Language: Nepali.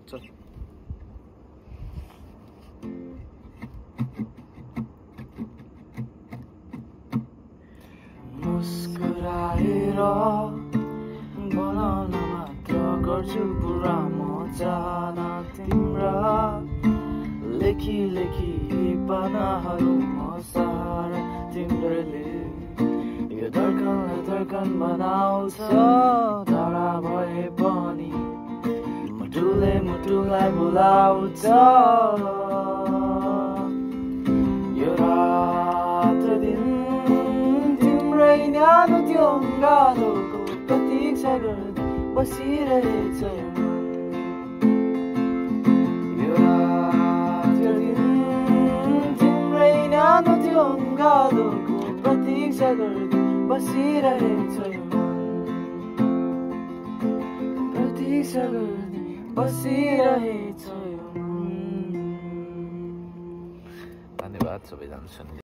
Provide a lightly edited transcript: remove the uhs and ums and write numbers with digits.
चल मुस्कुराएर बनाउन मात्र गर्छु पुरा मजान तिम्रा लेखी लेखी पानाहरू मसार तिम्रोले यो धड्कनलाई धड्कन बनाउँछ टाढा भए पनि मुटुले मुटुलाई बोलाउँछ यो रात दिन तिम्रै न्यानो त्यो अङ्गालोको प्रतीक्षा गर्दै बसिरहेछ यो रात दिन तिम्रै न्यानो त्यो अङ्गालोको प्रतीक्षा गर्दै बसिरहेछ प्रतीक्षा गर्दै बसिरहेछ। धन्यवाद सबैजना सुन्नु।